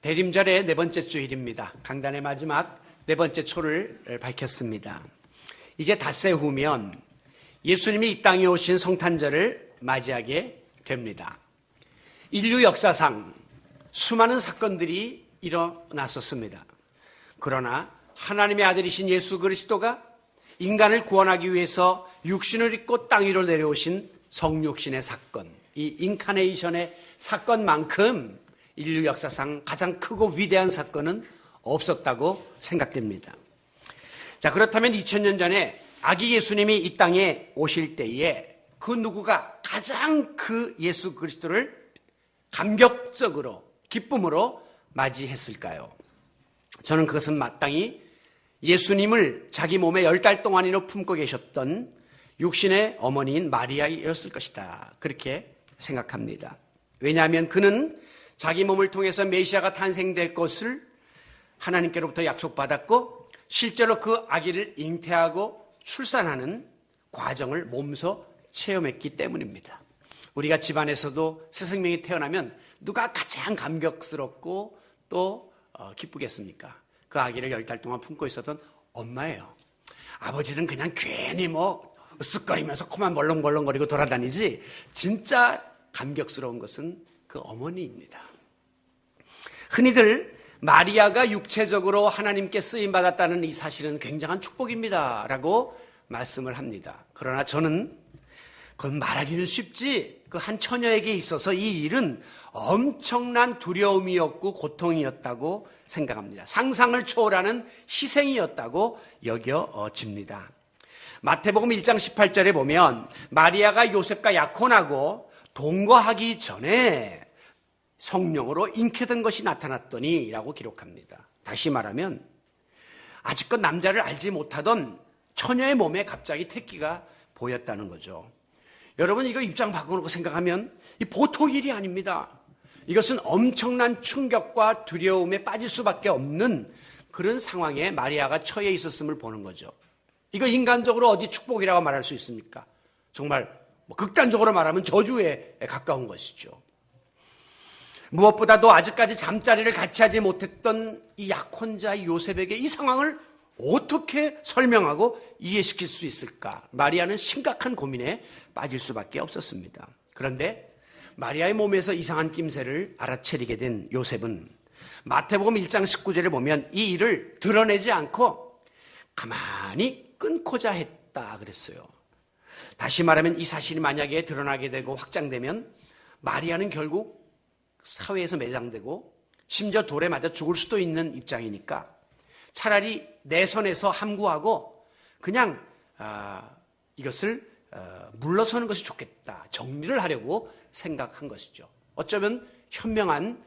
대림절의 네 번째 주일입니다. 강단의 마지막 네 번째 초를 밝혔습니다. 이제 닷새 후면 예수님이 이 땅에 오신 성탄절을 맞이하게 됩니다. 인류 역사상 수많은 사건들이 일어났었습니다. 그러나 하나님의 아들이신 예수 그리스도가 인간을 구원하기 위해서 육신을 입고 땅 위로 내려오신 성육신의 사건, 이 인카네이션의 사건만큼 인류 역사상 가장 크고 위대한 사건은 없었다고 생각됩니다. 자, 그렇다면 2000년 전에 아기 예수님이 이 땅에 오실 때에 그 누구가 가장 그 예수 그리스도를 감격적으로 기쁨으로 맞이했을까요? 저는 그것은 마땅히 예수님을 자기 몸에 10달 동안이나 품고 계셨던 육신의 어머니인 마리아였을 것이다. 그렇게 생각합니다. 왜냐하면 그는 자기 몸을 통해서 메시아가 탄생될 것을 하나님께로부터 약속받았고 실제로 그 아기를 잉태하고 출산하는 과정을 몸소 체험했기 때문입니다. 우리가 집안에서도 새 생명이 태어나면 누가 가장 감격스럽고 또 기쁘겠습니까? 그 아기를 10달 동안 품고 있었던 엄마예요. 아버지는 그냥 괜히 으쓱거리면서 코만 벌렁벌렁거리고 돌아다니지 진짜 감격스러운 것은 그 어머니입니다. 흔히들 마리아가 육체적으로 하나님께 쓰임받았다는 이 사실은 굉장한 축복입니다 라고 말씀을 합니다. 그러나 저는 그건 말하기는 쉽지 그 한 처녀에게 있어서 이 일은 엄청난 두려움이었고 고통이었다고 생각합니다. 상상을 초월하는 희생이었다고 여겨집니다. 마태복음 1장 18절에 보면 마리아가 요셉과 약혼하고 동거하기 전에 성령으로 잉태된 것이 나타났더니 라고 기록합니다. 다시 말하면 아직껏 남자를 알지 못하던 처녀의 몸에 갑자기 태기가 보였다는 거죠. 여러분 이거 입장 바꿔놓고 생각하면 이 보통 일이 아닙니다. 이것은 엄청난 충격과 두려움에 빠질 수밖에 없는 그런 상황에 마리아가 처해 있었음을 보는 거죠. 이거 인간적으로 어디 축복이라고 말할 수 있습니까? 정말 극단적으로 말하면 저주에 가까운 것이죠. 무엇보다도 아직까지 잠자리를 같이 하지 못했던 이 약혼자 요셉에게 이 상황을 어떻게 설명하고 이해시킬 수 있을까? 마리아는 심각한 고민에 빠질 수밖에 없었습니다. 그런데 마리아의 몸에서 이상한 낌새를 알아채리게 된 요셉은 마태복음 1장 19절에 보면 이 일을 드러내지 않고 가만히 끊고자 했다 그랬어요. 다시 말하면 이 사실이 만약에 드러나게 되고 확장되면 마리아는 결국 사회에서 매장되고 심지어 돌에 맞아 죽을 수도 있는 입장이니까 차라리 내 선에서 함구하고 그냥 이것을 물러서는 것이 좋겠다. 정리를 하려고 생각한 것이죠. 어쩌면 현명한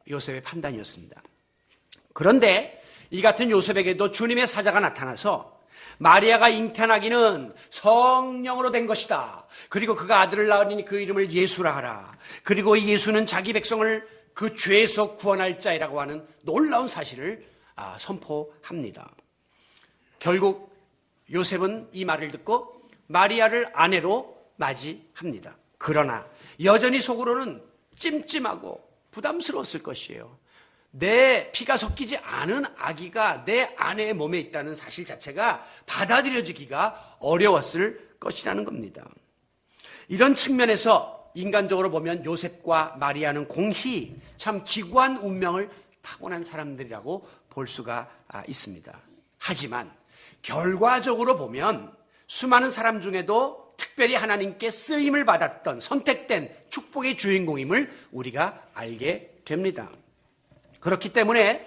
요셉의 판단이었습니다. 그런데 이 같은 요셉에게도 주님의 사자가 나타나서 마리아가 잉태하기는 성령으로 된 것이다. 그리고 그가 아들을 낳으니 그 이름을 예수라 하라. 그리고 이 예수는 자기 백성을 그 죄에서 구원할 자이라고 하는 놀라운 사실을 선포합니다. 결국 요셉은 이 말을 듣고 마리아를 아내로 맞이합니다. 그러나 여전히 속으로는 찜찜하고 부담스러웠을 것이에요. 내 피가 섞이지 않은 아기가 내 아내의 몸에 있다는 사실 자체가 받아들여지기가 어려웠을 것이라는 겁니다. 이런 측면에서 인간적으로 보면 요셉과 마리아는 공히 참 기구한 운명을 타고난 사람들이라고 볼 수가 있습니다. 하지만 결과적으로 보면 수많은 사람 중에도 특별히 하나님께 쓰임을 받았던 선택된 축복의 주인공임을 우리가 알게 됩니다. 그렇기 때문에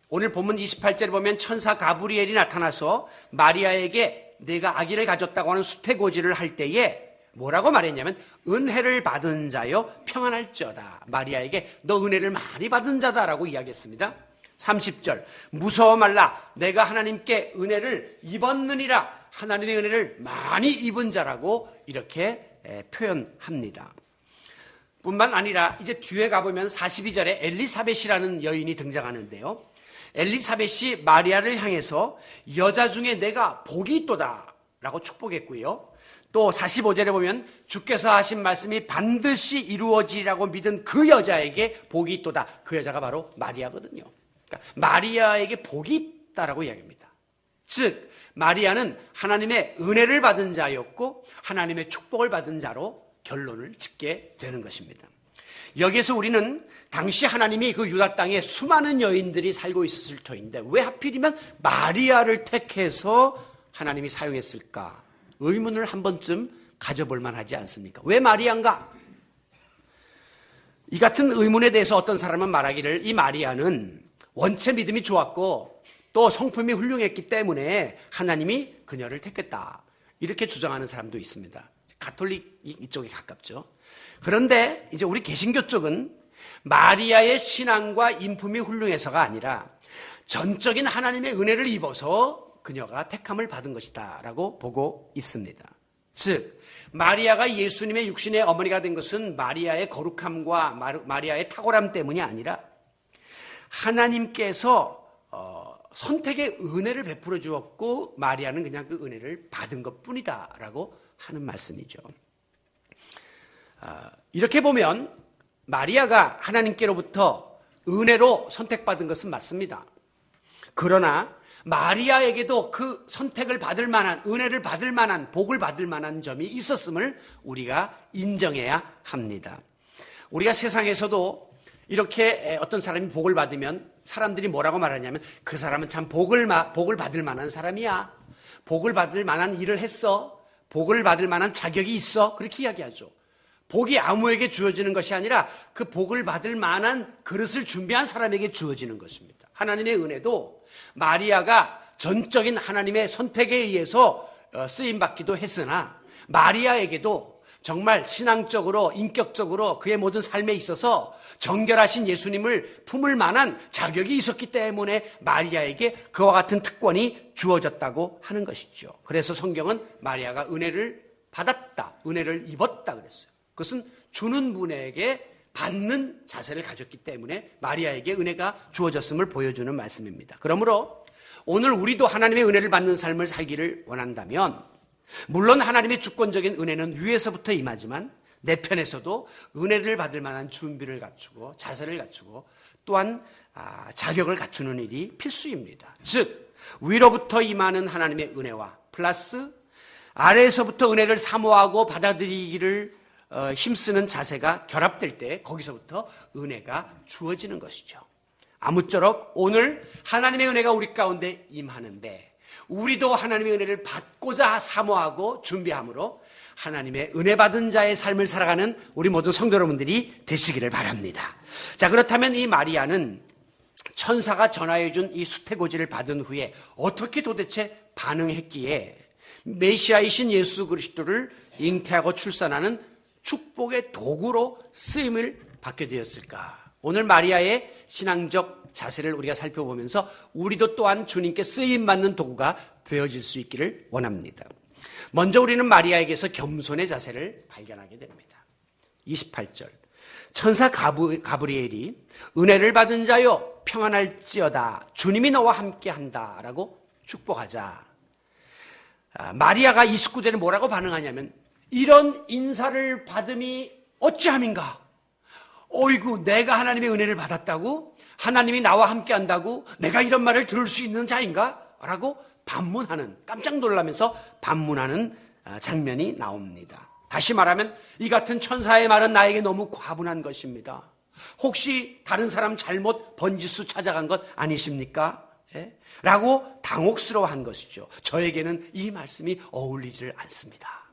오늘 본문 28절에 보면 천사 가브리엘이 나타나서 마리아에게 내가 아기를 가졌다고 하는 수태고지를 할 때에 뭐라고 말했냐면 은혜를 받은 자여 평안할지어다. 마리아에게 너 은혜를 많이 받은 자다라고 이야기했습니다. 30절 무서워 말라 내가 하나님께 은혜를 입었느니라. 하나님의 은혜를 많이 입은 자라고 이렇게 표현합니다. 뿐만 아니라 이제 뒤에 가보면 42절에 엘리사벳이라는 여인이 등장하는데요. 엘리사벳이 마리아를 향해서 여자 중에 내가 복이 있도다 라고 축복했고요. 또 45절에 보면 주께서 하신 말씀이 반드시 이루어지리라고 믿은 그 여자에게 복이 있도다. 그 여자가 바로 마리아거든요. 그러니까 마리아에게 복이 있다라고 이야기합니다. 즉 마리아는 하나님의 은혜를 받은 자였고 하나님의 축복을 받은 자로 결론을 짓게 되는 것입니다. 여기에서 우리는 당시 하나님이 그 유다 땅에 수많은 여인들이 살고 있었을 터인데 왜 하필이면 마리아를 택해서 하나님이 사용했을까? 의문을 한 번쯤 가져볼 만하지 않습니까? 왜 마리아인가? 이 같은 의문에 대해서 어떤 사람은 말하기를 이 마리아는 원체 믿음이 좋았고 또 성품이 훌륭했기 때문에 하나님이 그녀를 택했다. 이렇게 주장하는 사람도 있습니다. 가톨릭 이쪽에 가깝죠. 그런데 이제 우리 개신교 쪽은 마리아의 신앙과 인품이 훌륭해서가 아니라 전적인 하나님의 은혜를 입어서 그녀가 택함을 받은 것이다 라고 보고 있습니다. 즉 마리아가 예수님의 육신의 어머니가 된 것은 마리아의 거룩함과 마리아의 탁월함 때문이 아니라 하나님께서 선택의 은혜를 베풀어 주었고 마리아는 그냥 그 은혜를 받은 것뿐이다 라고 하는 말씀이죠. 이렇게 보면 마리아가 하나님께로부터 은혜로 선택받은 것은 맞습니다. 그러나 마리아에게도 그 선택을 받을 만한, 은혜를 받을 만한, 복을 받을 만한 점이 있었음을 우리가 인정해야 합니다. 우리가 세상에서도 이렇게 어떤 사람이 복을 받으면 사람들이 뭐라고 말하냐면 그 사람은 참 복을 받을 만한 사람이야. 복을 받을 만한 일을 했어. 복을 받을 만한 자격이 있어. 그렇게 이야기하죠. 복이 아무에게 주어지는 것이 아니라 그 복을 받을 만한 그릇을 준비한 사람에게 주어지는 것입니다. 하나님의 은혜도 마리아가 전적인 하나님의 선택에 의해서 쓰임받기도 했으나 마리아에게도 정말 신앙적으로 인격적으로 그의 모든 삶에 있어서 정결하신 예수님을 품을 만한 자격이 있었기 때문에 마리아에게 그와 같은 특권이 주어졌다고 하는 것이죠. 그래서 성경은 마리아가 은혜를 받았다, 은혜를 입었다 그랬어요. 그것은 주는 분에게 받는 자세를 가졌기 때문에 마리아에게 은혜가 주어졌음을 보여주는 말씀입니다. 그러므로 오늘 우리도 하나님의 은혜를 받는 삶을 살기를 원한다면 물론 하나님의 주권적인 은혜는 위에서부터 임하지만 내 편에서도 은혜를 받을 만한 준비를 갖추고 자세를 갖추고 또한 자격을 갖추는 일이 필수입니다. 즉 위로부터 임하는 하나님의 은혜와 플러스 아래에서부터 은혜를 사모하고 받아들이기를 힘쓰는 자세가 결합될 때 거기서부터 은혜가 주어지는 것이죠. 아무쪼록 오늘 하나님의 은혜가 우리 가운데 임하는데 우리도 하나님의 은혜를 받고자 사모하고 준비함으로 하나님의 은혜 받은 자의 삶을 살아가는 우리 모든 성도 여러분들이 되시기를 바랍니다. 자, 그렇다면 이 마리아는 천사가 전하해 준 이 수태고지를 받은 후에 어떻게 도대체 반응했기에 메시아이신 예수 그리스도를 잉태하고 출산하는 축복의 도구로 쓰임을 받게 되었을까? 오늘 마리아의 신앙적 자세를 우리가 살펴보면서 우리도 또한 주님께 쓰임받는 도구가 되어질 수 있기를 원합니다. 먼저 우리는 마리아에게서 겸손의 자세를 발견하게 됩니다. 28절 천사 가브리엘이 은혜를 받은 자여 평안할지어다 주님이 너와 함께한다 라고 축복하자 마리아가 29절에 뭐라고 반응하냐면 이런 인사를 받음이 어찌함인가? 어이구 내가 하나님의 은혜를 받았다고? 하나님이 나와 함께한다고? 내가 이런 말을 들을 수 있는 자인가? 라고 반문하는 깜짝 놀라면서 반문하는 장면이 나옵니다. 다시 말하면 이 같은 천사의 말은 나에게 너무 과분한 것입니다. 혹시 다른 사람 잘못 번지수 찾아간 것 아니십니까? 예? 라고 당혹스러워한 것이죠. 저에게는 이 말씀이 어울리질 않습니다.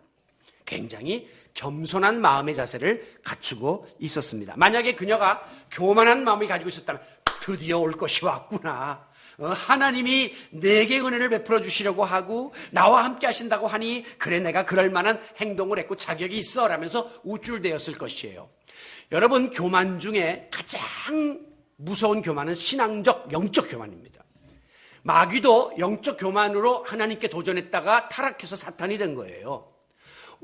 굉장히 겸손한 마음의 자세를 갖추고 있었습니다. 만약에 그녀가 교만한 마음을 가지고 있었다면 드디어 올 것이 왔구나. 하나님이 내게 은혜를 베풀어 주시려고 하고 나와 함께 하신다고 하니 그래 내가 그럴 만한 행동을 했고 자격이 있어 라면서 우쭐대었을 것이에요. 여러분 교만 중에 가장 무서운 교만은 신앙적 영적 교만입니다. 마귀도 영적 교만으로 하나님께 도전했다가 타락해서 사탄이 된 거예요.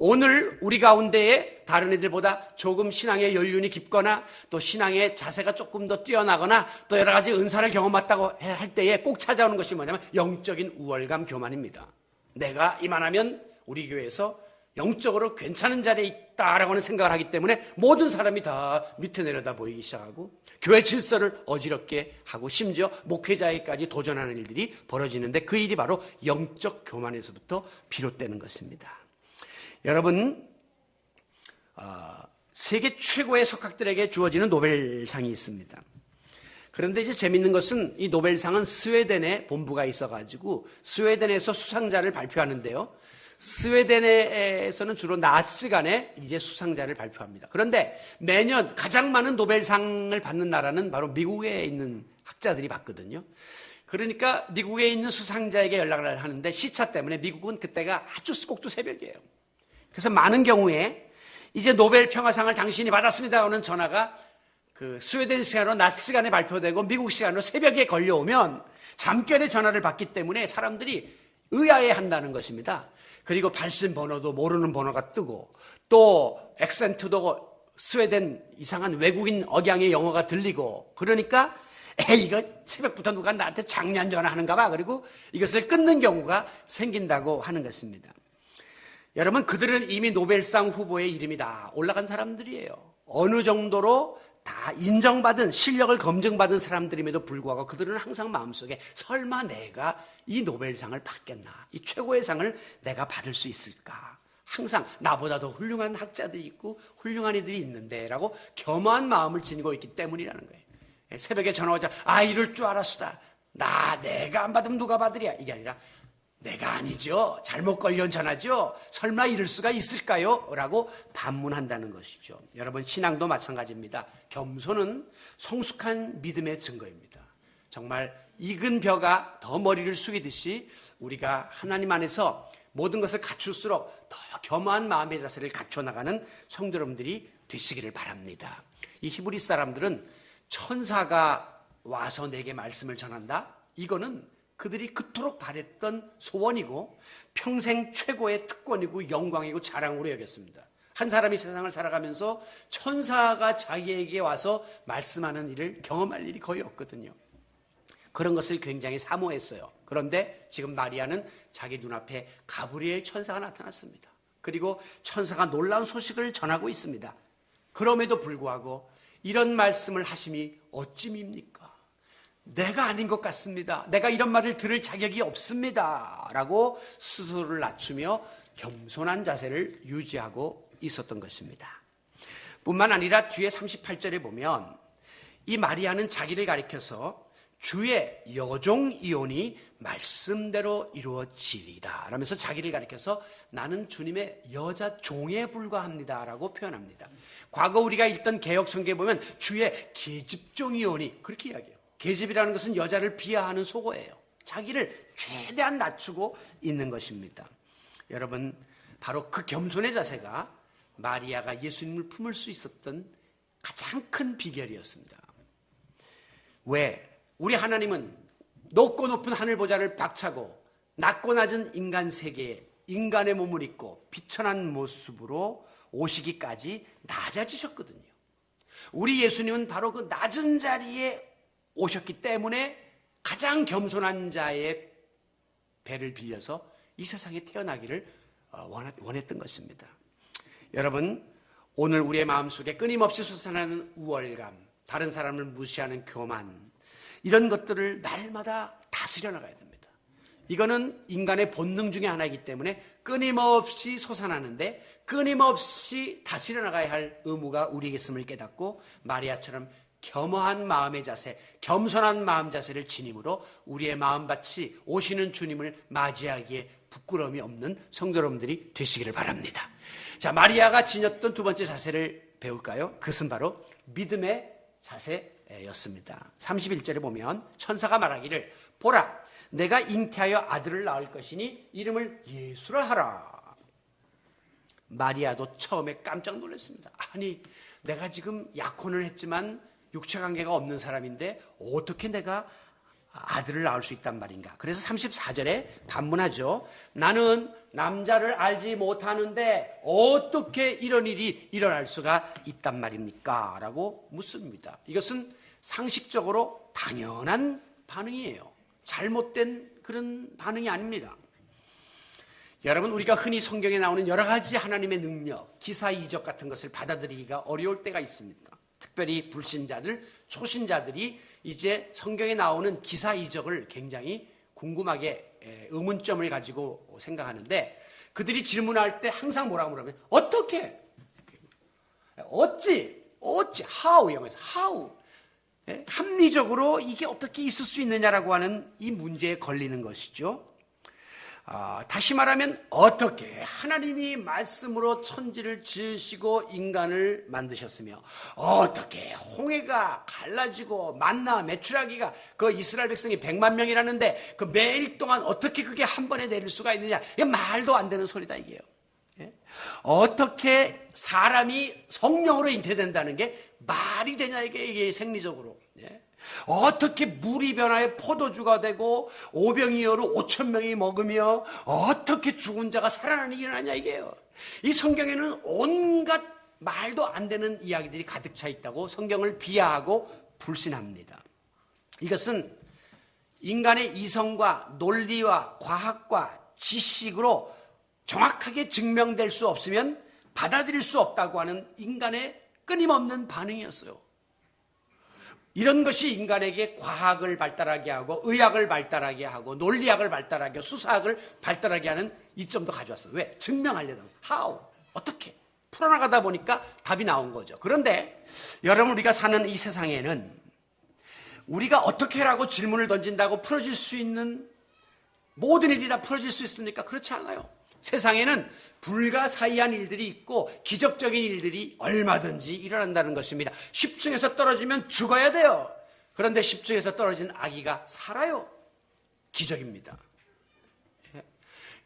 오늘 우리 가운데에 다른 애들보다 조금 신앙의 연륜이 깊거나 또 신앙의 자세가 조금 더 뛰어나거나 또 여러 가지 은사를 경험했다고 할 때에 꼭 찾아오는 것이 뭐냐면 영적인 우월감 교만입니다. 내가 이만하면 우리 교회에서 영적으로 괜찮은 자리에 있다라고 하는 생각을 하기 때문에 모든 사람이 다 밑에 내려다 보이기 시작하고 교회 질서를 어지럽게 하고 심지어 목회자에까지 도전하는 일들이 벌어지는데 그 일이 바로 영적 교만에서부터 비롯되는 것입니다. 여러분, 세계 최고의 석학들에게 주어지는 노벨상이 있습니다. 그런데 이제 재밌는 것은 이 노벨상은 스웨덴에 본부가 있어가지고 스웨덴에서 수상자를 발표하는데요. 스웨덴에서는 주로 낮 시간에 이제 수상자를 발표합니다. 그런데 매년 가장 많은 노벨상을 받는 나라는 바로 미국에 있는 학자들이 받거든요. 그러니까 미국에 있는 수상자에게 연락을 하는데 시차 때문에 미국은 그때가 아주 꼭두 새벽이에요. 그래서 많은 경우에 이제 노벨 평화상을 당신이 받았습니다 하는 전화가 그 스웨덴 시간으로 낮 시간에 발표되고 미국 시간으로 새벽에 걸려오면 잠결에 전화를 받기 때문에 사람들이 의아해 한다는 것입니다. 그리고 발신 번호도 모르는 번호가 뜨고 또 액센트도 스웨덴 이상한 외국인 억양의 영어가 들리고 그러니까 이거 새벽부터 누가 나한테 장난 전화하는가 봐. 그리고 이것을 끊는 경우가 생긴다고 하는 것입니다. 여러분, 그들은 이미 노벨상 후보의 이름이 다 올라간 사람들이에요. 어느 정도로 다 인정받은 실력을 검증받은 사람들임에도 불구하고 그들은 항상 마음속에 설마 내가 이 노벨상을 받겠나, 이 최고의 상을 내가 받을 수 있을까, 항상 나보다 더 훌륭한 학자들이 있고 훌륭한 이들이 있는데 라고 겸허한 마음을 지니고 있기 때문이라는 거예요. 새벽에 전화 오자 이럴 줄 알았수다, 내가 안 받으면 누가 받으랴, 이게 아니라 내가 아니죠, 잘못 걸려온 전화죠, 설마 이럴 수가 있을까요? 라고 반문한다는 것이죠. 여러분, 신앙도 마찬가지입니다. 겸손은 성숙한 믿음의 증거입니다. 정말 익은 벼가 더 머리를 숙이듯이 우리가 하나님 안에서 모든 것을 갖출수록 더 겸허한 마음의 자세를 갖춰나가는 성도 여러분들이 되시기를 바랍니다. 이 히브리 사람들은 천사가 와서 내게 말씀을 전한다, 이거는 그들이 그토록 바랬던 소원이고 평생 최고의 특권이고 영광이고 자랑으로 여겼습니다. 한 사람이 세상을 살아가면서 천사가 자기에게 와서 말씀하는 일을 경험할 일이 거의 없거든요. 그런 것을 굉장히 사모했어요. 그런데 지금 마리아는 자기 눈앞에 가브리엘 천사가 나타났습니다. 그리고 천사가 놀라운 소식을 전하고 있습니다. 그럼에도 불구하고 이런 말씀을 하심이 어찌입니까? 내가 아닌 것 같습니다. 내가 이런 말을 들을 자격이 없습니다. 라고 스스로를 낮추며 겸손한 자세를 유지하고 있었던 것입니다. 뿐만 아니라 뒤에 38절에 보면 이 마리아는 자기를 가리켜서 주의 여종 이온이 말씀대로 이루어지리다 라면서 자기를 가리켜서 나는 주님의 여자 종에 불과합니다 라고 표현합니다. 과거 우리가 읽던 개역 성경에 보면 주의 계집종 이온이 그렇게 이야기해요. 계집이라는 것은 여자를 비하하는 속어예요. 자기를 최대한 낮추고 있는 것입니다. 여러분, 바로 그 겸손의 자세가 마리아가 예수님을 품을 수 있었던 가장 큰 비결이었습니다. 왜? 우리 하나님은 높고 높은 하늘 보좌를 박차고 낮고 낮은 인간 세계에 인간의 몸을 입고 비천한 모습으로 오시기까지 낮아지셨거든요. 우리 예수님은 바로 그 낮은 자리에 오셨기 때문에 가장 겸손한 자의 배를 빌려서 이 세상에 태어나기를 원했던 것입니다. 여러분, 오늘 우리의 마음속에 끊임없이 솟아나는 우월감, 다른 사람을 무시하는 교만, 이런 것들을 날마다 다스려 나가야 됩니다. 이거는 인간의 본능 중에 하나이기 때문에 끊임없이 솟아나는데 끊임없이 다스려 나가야 할 의무가 우리에게 있음을 깨닫고 마리아처럼 겸허한 마음의 자세, 겸손한 마음 자세를 지님으로 우리의 마음밭이 오시는 주님을 맞이하기에 부끄러움이 없는 성도 여러분들이 되시기를 바랍니다. 자, 마리아가 지녔던 두 번째 자세를 배울까요? 그것은 바로 믿음의 자세였습니다. 31절에 보면 천사가 말하기를 보라, 내가 잉태하여 아들을 낳을 것이니 이름을 예수라 하라. 마리아도 처음에 깜짝 놀랐습니다. 아니, 내가 지금 약혼을 했지만 육체관계가 없는 사람인데 어떻게 내가 아들을 낳을 수 있단 말인가. 그래서 34절에 반문하죠. 나는 남자를 알지 못하는데 어떻게 이런 일이 일어날 수가 있단 말입니까? 라고 묻습니다. 이것은 상식적으로 당연한 반응이에요. 잘못된 그런 반응이 아닙니다. 여러분, 우리가 흔히 성경에 나오는 여러 가지 하나님의 능력, 기사 이적 같은 것을 받아들이기가 어려울 때가 있습니다. 특별히 불신자들, 초신자들이 이제 성경에 나오는 기사 이적을 굉장히 궁금하게 의문점을 가지고 생각하는데, 그들이 질문할 때 항상 뭐라고 물으면 어떻게? 어찌? how 영어에서 how. 합리적으로 이게 어떻게 있을 수 있느냐라고 하는 이 문제에 걸리는 것이죠. 다시 말하면 어떻게 하나님이 말씀으로 천지를 지으시고 인간을 만드셨으며 어떻게 홍해가 갈라지고 만나 메추라기가 그 이스라엘 백성이 100만 명이라는데 그 매일 동안 어떻게 그게 한 번에 내릴 수가 있느냐. 이게 말도 안 되는 소리다 이게요. 어떻게 사람이 성령으로 잉태된다는 게 말이 되냐 이게 생리적으로. 어떻게 물이 변하여 포도주가 되고 오병이어로 5천 명이 먹으며 어떻게 죽은 자가 살아나는 일어나냐 이게요. 이 성경에는 온갖 말도 안 되는 이야기들이 가득 차 있다고 성경을 비하하고 불신합니다. 이것은 인간의 이성과 논리와 과학과 지식으로 정확하게 증명될 수 없으면 받아들일 수 없다고 하는 인간의 끊임없는 반응이었어요. 이런 것이 인간에게 과학을 발달하게 하고 의학을 발달하게 하고 논리학을 발달하게 하고 수사학을 발달하게 하는 이점도 가져왔어요. 왜? 증명하려다 보니 how, 어떻게 풀어나가다 보니까 답이 나온 거죠. 그런데 여러분, 우리가 사는 이 세상에는 우리가 어떻게라고 질문을 던진다고 풀어질 수 있는 모든 일이 다 풀어질 수 있습니까? 그렇지 않아요. 세상에는 불가사의한 일들이 있고 기적적인 일들이 얼마든지 일어난다는 것입니다. 10층에서 떨어지면 죽어야 돼요. 그런데 10층에서 떨어진 아기가 살아요. 기적입니다.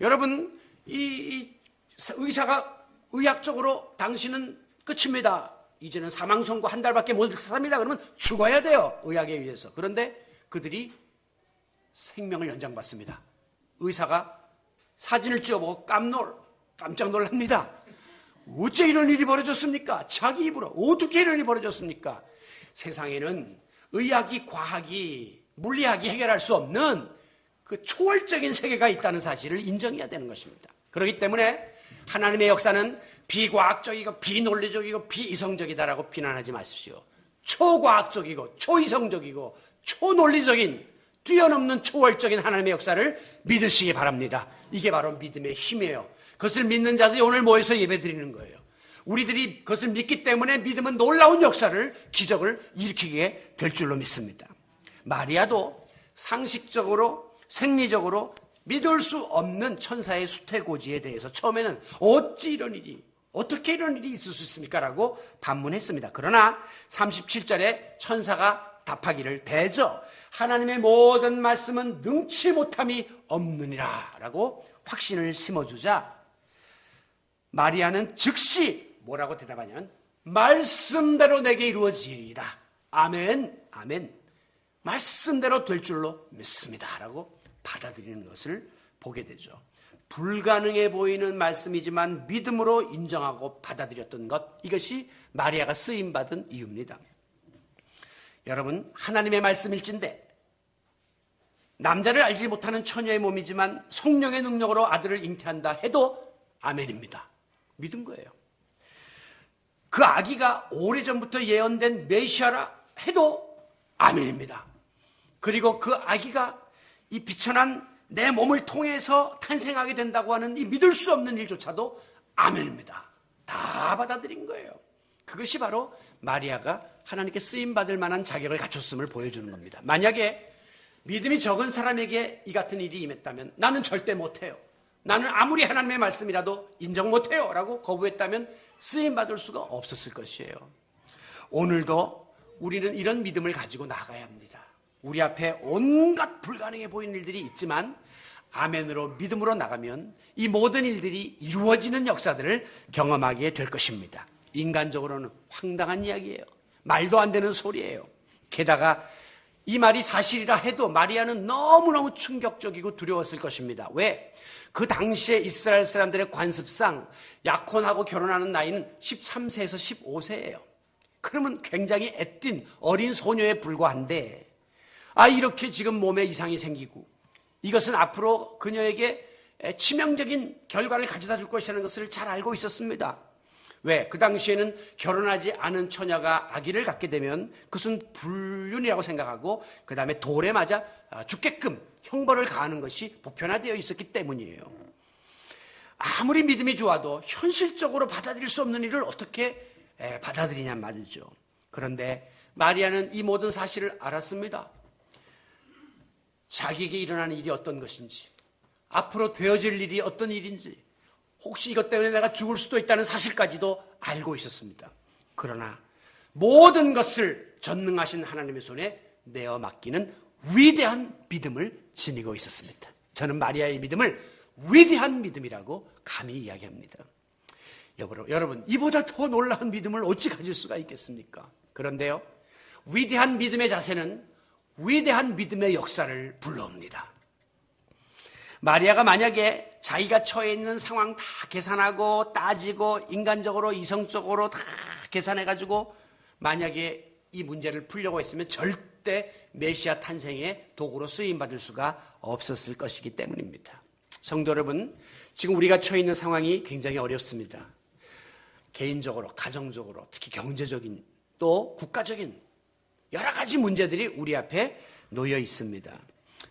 여러분, 이 의사가 의학적으로 당신은 끝입니다. 이제는 사망 선고 한 달밖에 못 삽니다. 그러면 죽어야 돼요. 의학에 의해서. 그런데 그들이 생명을 연장받습니다. 의사가 사진을 찍어보고 깜짝 놀랍니다. 어째 이런 일이 벌어졌습니까? 자기 입으로 어떻게 이런 일이 벌어졌습니까? 세상에는 의학이, 과학이, 물리학이 해결할 수 없는 그 초월적인 세계가 있다는 사실을 인정해야 되는 것입니다. 그렇기 때문에 하나님의 역사는 비과학적이고 비논리적이고 비이성적이다라고 비난하지 마십시오. 초과학적이고 초이성적이고 초논리적인 뛰어넘는 초월적인 하나님의 역사를 믿으시기 바랍니다. 이게 바로 믿음의 힘이에요. 그것을 믿는 자들이 오늘 모여서 예배드리는 거예요. 우리들이 그것을 믿기 때문에 믿음은 놀라운 역사를, 기적을 일으키게 될 줄로 믿습니다. 마리아도 상식적으로, 생리적으로 믿을 수 없는 천사의 수태고지에 대해서 처음에는 어찌 이런 일이, 어떻게 이런 일이 있을 수 있습니까? 라고 반문했습니다. 그러나 37절에 천사가 답하기를 대저 하나님의 모든 말씀은 능치 못함이 없느니라 라고 확신을 심어주자 마리아는 즉시 뭐라고 대답하냐면 말씀대로 내게 이루어지리이다. 아멘, 아멘. 말씀대로 될 줄로 믿습니다 라고 받아들이는 것을 보게 되죠. 불가능해 보이는 말씀이지만 믿음으로 인정하고 받아들였던 것, 이것이 마리아가 쓰임받은 이유입니다. 여러분, 하나님의 말씀일진데 남자를 알지 못하는 처녀의 몸이지만 성령의 능력으로 아들을 잉태한다 해도 아멘입니다. 믿은 거예요. 그 아기가 오래전부터 예언된 메시아라 해도 아멘입니다. 그리고 그 아기가 이 비천한 내 몸을 통해서 탄생하게 된다고 하는 이 믿을 수 없는 일조차도 아멘입니다. 다 받아들인 거예요. 그것이 바로 마리아가 하나님께 쓰임받을 만한 자격을 갖췄음을 보여주는 겁니다. 만약에 믿음이 적은 사람에게 이 같은 일이 임했다면 나는 절대 못해요. 나는 아무리 하나님의 말씀이라도 인정 못해요 라고 거부했다면 쓰임받을 수가 없었을 것이에요. 오늘도 우리는 이런 믿음을 가지고 나가야 합니다. 우리 앞에 온갖 불가능해 보이는 일들이 있지만 아멘으로 믿음으로 나가면 이 모든 일들이 이루어지는 역사들을 경험하게 될 것입니다. 인간적으로는 황당한 이야기예요. 말도 안 되는 소리예요. 게다가 이 말이 사실이라 해도 마리아는 너무너무 충격적이고 두려웠을 것입니다. 왜? 그 당시에 이스라엘 사람들의 관습상 약혼하고 결혼하는 나이는 13세에서 15세예요. 그러면 굉장히 애띤 어린 소녀에 불과한데 이렇게 지금 몸에 이상이 생기고 이것은 앞으로 그녀에게 치명적인 결과를 가져다 줄 것이라는 것을 잘 알고 있었습니다. 왜? 그 당시에는 결혼하지 않은 처녀가 아기를 갖게 되면 그것은 불륜이라고 생각하고 그 다음에 돌에 맞아 죽게끔 형벌을 가하는 것이 보편화되어 있었기 때문이에요. 아무리 믿음이 좋아도 현실적으로 받아들일 수 없는 일을 어떻게 받아들이냔 말이죠. 그런데 마리아는 이 모든 사실을 알았습니다. 자기에게 일어나는 일이 어떤 것인지, 앞으로 되어질 일이 어떤 일인지, 혹시 이것 때문에 내가 죽을 수도 있다는 사실까지도 알고 있었습니다. 그러나 모든 것을 전능하신 하나님의 손에 내어 맡기는 위대한 믿음을 지니고 있었습니다. 저는 마리아의 믿음을 위대한 믿음이라고 감히 이야기합니다. 여러분, 이보다 더 놀라운 믿음을 어찌 가질 수가 있겠습니까? 그런데요, 위대한 믿음의 자세는 위대한 믿음의 역사를 불러옵니다. 마리아가 만약에 자기가 처해 있는 상황 다 계산하고 따지고 인간적으로 이성적으로 다 계산해가지고 만약에 이 문제를 풀려고 했으면 절대 메시아 탄생의 도구로 쓰임받을 수가 없었을 것이기 때문입니다. 성도 여러분, 지금 우리가 처해 있는 상황이 굉장히 어렵습니다. 개인적으로, 가정적으로, 특히 경제적인 또 국가적인 여러 가지 문제들이 우리 앞에 놓여 있습니다.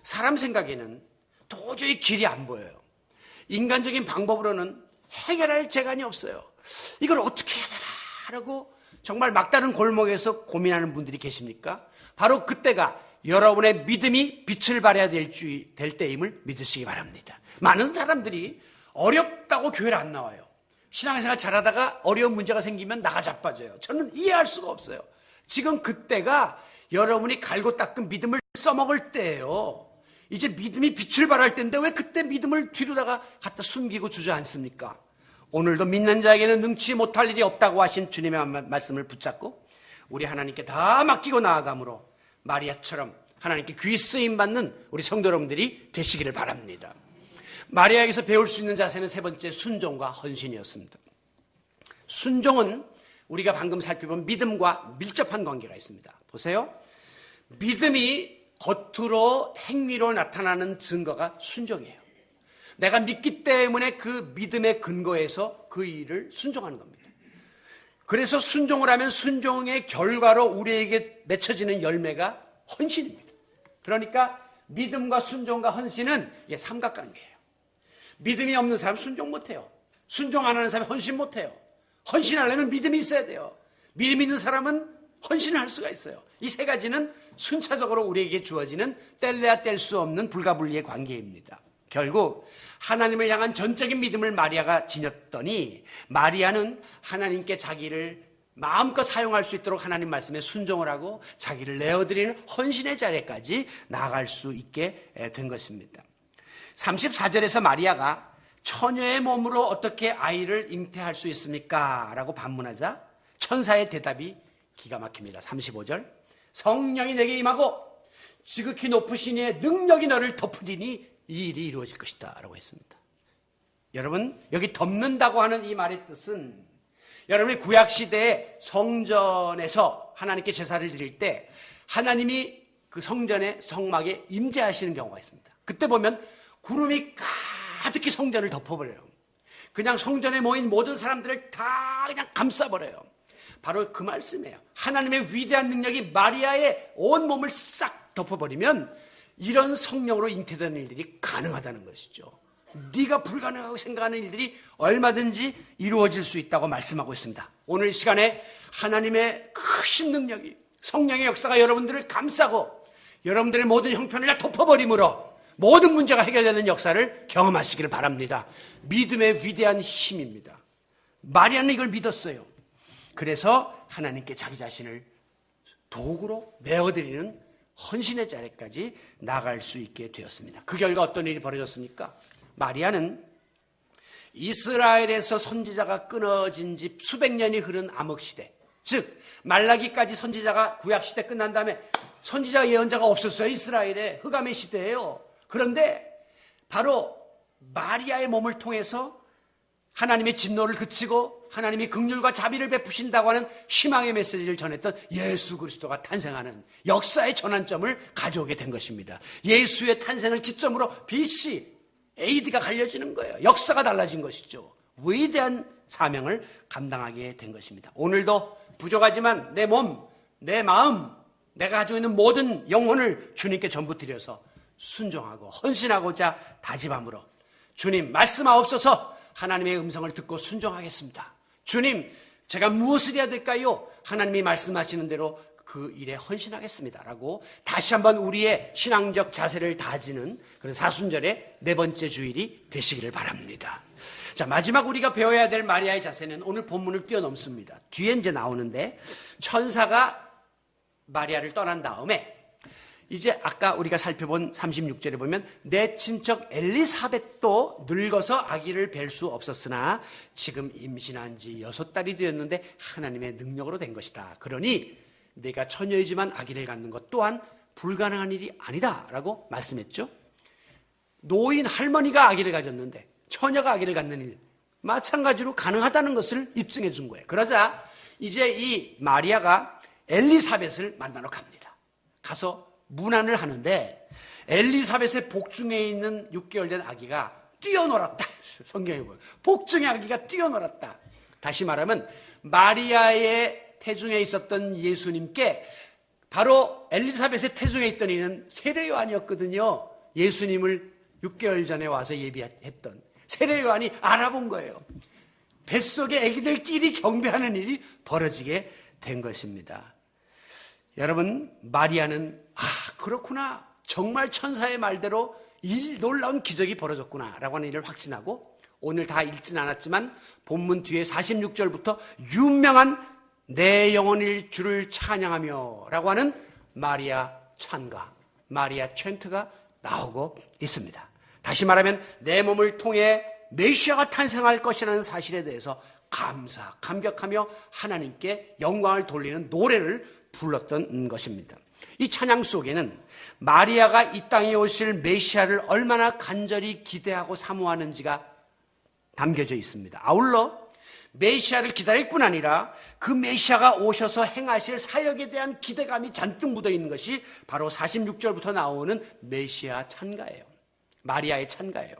사람 생각에는 도저히 길이 안 보여요. 인간적인 방법으로는 해결할 재간이 없어요. 이걸 어떻게 해야 되나라고 정말 막다른 골목에서 고민하는 분들이 계십니까? 바로 그때가 여러분의 믿음이 빛을 발해야 될 때임을 믿으시기 바랍니다. 많은 사람들이 어렵다고 교회를 안 나와요. 신앙생활 잘하다가 어려운 문제가 생기면 나가 자빠져요. 저는 이해할 수가 없어요. 지금 그때가 여러분이 갈고 닦은 믿음을 써먹을 때예요. 이제 믿음이 빛을 발할 때인데 왜 그때 믿음을 뒤로다가 갖다 숨기고 주저앉습니까? 오늘도 믿는 자에게는 능치 못할 일이 없다고 하신 주님의 말씀을 붙잡고 우리 하나님께 다 맡기고 나아감으로 마리아처럼 하나님께 귀 쓰임받는 우리 성도 여러분들이 되시기를 바랍니다. 마리아에게서 배울 수 있는 자세는 세 번째, 순종과 헌신이었습니다. 순종은 우리가 방금 살펴본 믿음과 밀접한 관계가 있습니다. 보세요. 믿음이 겉으로 행위로 나타나는 증거가 순종이에요. 내가 믿기 때문에 그 믿음의 근거에서 그 일을 순종하는 겁니다. 그래서 순종을 하면 순종의 결과로 우리에게 맺혀지는 열매가 헌신입니다. 그러니까 믿음과 순종과 헌신은 이게 삼각관계예요. 믿음이 없는 사람 순종 못해요. 순종 안 하는 사람이 헌신 못해요. 헌신하려면 믿음이 있어야 돼요. 믿음 있는 사람은 헌신을 할 수가 있어요. 이 세 가지는 순차적으로 우리에게 주어지는 뗄래야 뗄 수 없는 불가분리의 관계입니다. 결국 하나님을 향한 전적인 믿음을 마리아가 지녔더니 마리아는 하나님께 자기를 마음껏 사용할 수 있도록 하나님 말씀에 순종을 하고 자기를 내어드리는 헌신의 자리까지 나아갈 수 있게 된 것입니다. 34절에서 마리아가 처녀의 몸으로 어떻게 아이를 잉태할 수 있습니까? 라고 반문하자 천사의 대답이 기가 막힙니다. 35절, 성령이 내게 임하고 지극히 높으신 이의 능력이 너를 덮으리니 이 일이 이루어질 것이다 라고 했습니다. 여러분, 여기 덮는다고 하는 이 말의 뜻은 여러분이 구약시대에 성전에서 하나님께 제사를 드릴 때 하나님이 그 성전의 성막에 임재하시는 경우가 있습니다. 그때 보면 구름이 가득히 성전을 덮어버려요. 그냥 성전에 모인 모든 사람들을 다 그냥 감싸버려요. 바로 그 말씀이에요. 하나님의 위대한 능력이 마리아의 온 몸을 싹 덮어버리면 이런 성령으로 잉태되는 일들이 가능하다는 것이죠. 네가 불가능하고 생각하는 일들이 얼마든지 이루어질 수 있다고 말씀하고 있습니다. 오늘 이 시간에 하나님의 크신 능력이 성령의 역사가 여러분들을 감싸고 여러분들의 모든 형편을 다 덮어버림으로 모든 문제가 해결되는 역사를 경험하시기를 바랍니다. 믿음의 위대한 힘입니다. 마리아는 이걸 믿었어요. 그래서 하나님께 자기 자신을 도구로 내어드리는 헌신의 자리까지 나갈 수 있게 되었습니다. 그 결과 어떤 일이 벌어졌습니까? 마리아는 이스라엘에서 선지자가 끊어진 지 수백 년이 흐른 암흑시대, 즉 말라기까지 선지자가 구약시대 끝난 다음에 선지자 예언자가 없었어요. 이스라엘의 흑암의 시대예요. 그런데 바로 마리아의 몸을 통해서 하나님의 진노를 그치고 하나님이 긍휼과 자비를 베푸신다고 하는 희망의 메시지를 전했던 예수 그리스도가 탄생하는 역사의 전환점을 가져오게 된 것입니다. 예수의 탄생을 기점으로 BC AD가 갈려지는 거예요. 역사가 달라진 것이죠. 위대한 사명을 감당하게 된 것입니다. 오늘도 부족하지만 내 몸, 내 마음, 내가 가지고 있는 모든 영혼을 주님께 전부 드려서 순종하고 헌신하고자 다짐함으로 주님 말씀하옵소서 하나님의 음성을 듣고 순종하겠습니다. 주님 제가 무엇을 해야 될까요? 하나님이 말씀하시는 대로 그 일에 헌신하겠습니다 라고 다시 한번 우리의 신앙적 자세를 다지는 그런 사순절의 네 번째 주일이 되시기를 바랍니다. 자, 마지막 우리가 배워야 될 마리아의 자세는 오늘 본문을 뛰어넘습니다. 뒤에 이제 나오는데 천사가 마리아를 떠난 다음에 이제 아까 우리가 살펴본 36절에 보면 내 친척 엘리사벳도 늙어서 아기를 뵐 수 없었으나 지금 임신한 지 6달이 되었는데 하나님의 능력으로 된 것이다. 그러니 내가 처녀이지만 아기를 갖는 것 또한 불가능한 일이 아니다 라고 말씀했죠. 노인 할머니가 아기를 가졌는데 처녀가 아기를 갖는 일 마찬가지로 가능하다는 것을 입증해 준 거예요. 그러자 이제 이 마리아가 엘리사벳을 만나러 갑니다. 가서 문안을 하는데 엘리사벳의 복중에 있는 6개월 된 아기가 뛰어놀았다. 성경에 보면 복중의 아기가 뛰어놀았다. 다시 말하면 마리아의 태중에 있었던 예수님께 바로 엘리사벳의 태중에 있던 이는 세례 요한이었거든요. 예수님을 6개월 전에 와서 예비했던 세례 요한이 알아본 거예요. 뱃속에 아기들끼리 경배하는 일이 벌어지게 된 것입니다. 여러분, 마리아는 그렇구나, 정말 천사의 말대로 놀라운 기적이 벌어졌구나 라고 하는 일을 확신하고 오늘 다 읽진 않았지만 본문 뒤에 46절부터 유명한 내 영혼일 주를 찬양하며 라고 하는 마리아 찬가, 마리아 챈트가 나오고 있습니다. 다시 말하면 내 몸을 통해 메시아가 탄생할 것이라는 사실에 대해서 감격하며 하나님께 영광을 돌리는 노래를 불렀던 것입니다. 이 찬양 속에는 마리아가 이 땅에 오실 메시아를 얼마나 간절히 기대하고 사모하는지가 담겨져 있습니다. 아울러 메시아를 기다릴 뿐 아니라 그 메시아가 오셔서 행하실 사역에 대한 기대감이 잔뜩 묻어 있는 것이 바로 46절부터 나오는 메시아 찬가예요. 마리아의 찬가예요.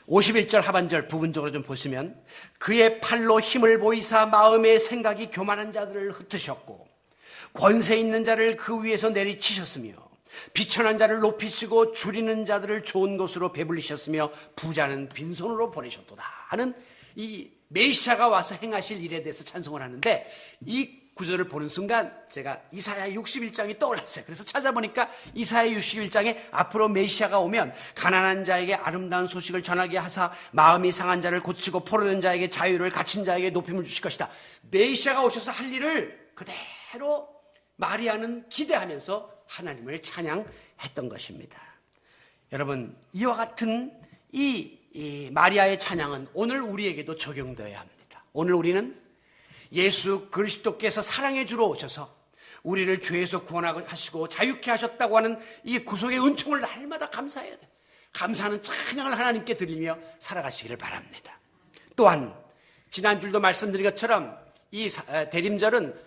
51절 하반절 부분적으로 좀 보시면 그의 팔로 힘을 보이사 마음의 생각이 교만한 자들을 흩으셨고 권세 있는 자를 그 위에서 내리치셨으며 비천한 자를 높이시고 줄이는 자들을 좋은 곳으로 배불리셨으며 부자는 빈손으로 보내셨도다 하는 이 메시아가 와서 행하실 일에 대해서 찬송을 하는데 이 구절을 보는 순간 제가 이사야 61장이 떠올랐어요. 그래서 찾아보니까 이사야 61장에 앞으로 메시아가 오면 가난한 자에게 아름다운 소식을 전하게 하사 마음이 상한 자를 고치고 포로된 자에게 자유를, 갇힌 자에게 높임을 주실 것이다. 메시아가 오셔서 할 일을 그대로 마리아는 기대하면서 하나님을 찬양했던 것입니다. 여러분, 이와 같은 이 마리아의 찬양은 오늘 우리에게도 적용되어야 합니다. 오늘 우리는 예수 그리스도께서 사랑해 주러 오셔서 우리를 죄에서 구원하시고 자유케 하셨다고 하는 이 구속의 은총을 날마다 감사해야 돼. 감사하는 찬양을 하나님께 드리며 살아가시기를 바랍니다. 또한 지난주도 말씀드린 것처럼 이 대림절은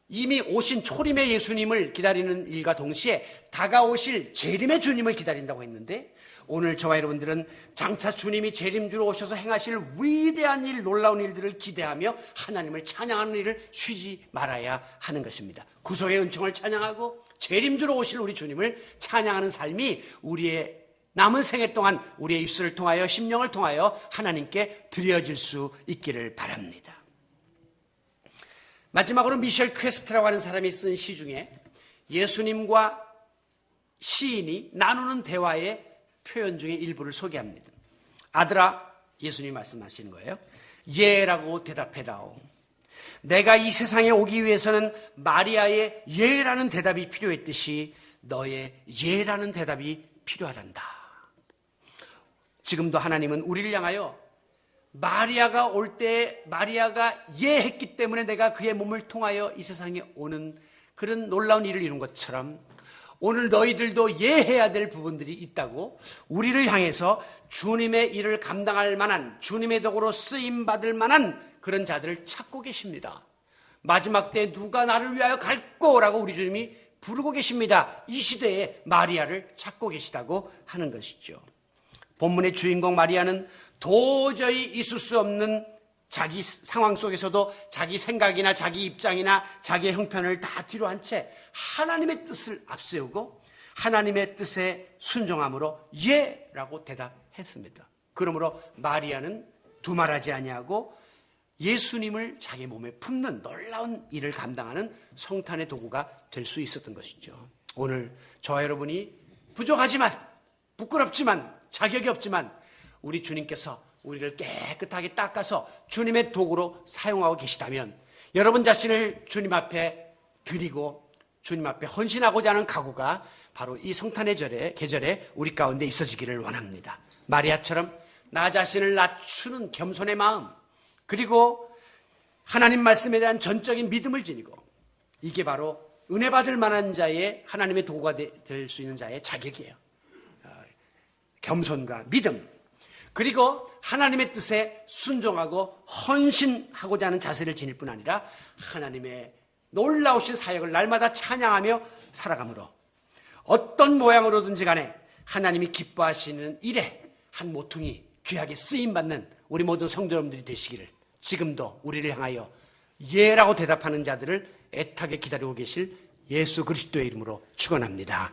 이미 오신 초림의 예수님을 기다리는 일과 동시에 다가오실 재림의 주님을 기다린다고 했는데 오늘 저와 여러분들은 장차 주님이 재림주로 오셔서 행하실 위대한 일, 놀라운 일들을 기대하며 하나님을 찬양하는 일을 쉬지 말아야 하는 것입니다. 구속의 은총을 찬양하고 재림주로 오실 우리 주님을 찬양하는 삶이 우리의 남은 생애 동안 우리의 입술을 통하여 심령을 통하여 하나님께 드려질 수 있기를 바랍니다. 마지막으로 미셸 퀘스트라고 하는 사람이 쓴 시 중에 예수님과 시인이 나누는 대화의 표현 중에 일부를 소개합니다. 아들아, 예수님이 말씀하시는 거예요. 예라고 대답해다오. 내가 이 세상에 오기 위해서는 마리아의 예라는 대답이 필요했듯이 너의 예라는 대답이 필요하단다. 지금도 하나님은 우리를 향하여 마리아가 올 때 마리아가 예했기 때문에 내가 그의 몸을 통하여 이 세상에 오는 그런 놀라운 일을 이룬 것처럼 오늘 너희들도 예해야 될 부분들이 있다고 우리를 향해서 주님의 일을 감당할 만한, 주님의 덕으로 쓰임받을 만한 그런 자들을 찾고 계십니다. 마지막 때 누가 나를 위하여 갈꼬라고 우리 주님이 부르고 계십니다. 이 시대에 마리아를 찾고 계시다고 하는 것이죠. 본문의 주인공 마리아는 도저히 있을 수 없는 자기 상황 속에서도 자기 생각이나 자기 입장이나 자기의 형편을 다 뒤로 한 채 하나님의 뜻을 앞세우고 하나님의 뜻에 순종함으로 예라고 대답했습니다. 그러므로 마리아는 두말하지 아니하고 예수님을 자기 몸에 품는 놀라운 일을 감당하는 성탄의 도구가 될 수 있었던 것이죠. 오늘 저와 여러분이 부족하지만 부끄럽지만 자격이 없지만 우리 주님께서 우리를 깨끗하게 닦아서 주님의 도구로 사용하고 계시다면 여러분 자신을 주님 앞에 드리고 주님 앞에 헌신하고자 하는 각오가 바로 이 성탄의 계절에 우리 가운데 있어지기를 원합니다. 마리아처럼 나 자신을 낮추는 겸손의 마음, 그리고 하나님 말씀에 대한 전적인 믿음을 지니고, 이게 바로 은혜 받을 만한 자의 하나님의 도구가 될 수 있는 자의 자격이에요. 겸손과 믿음, 그리고 하나님의 뜻에 순종하고 헌신하고자 하는 자세를 지닐 뿐 아니라 하나님의 놀라우신 사역을 날마다 찬양하며 살아가므로 어떤 모양으로든지 간에 하나님이 기뻐하시는 일에 한 모퉁이 귀하게 쓰임받는 우리 모든 성도 여러분들이 되시기를, 지금도 우리를 향하여 예라고 대답하는 자들을 애타게 기다리고 계실 예수 그리스도의 이름으로 축원합니다.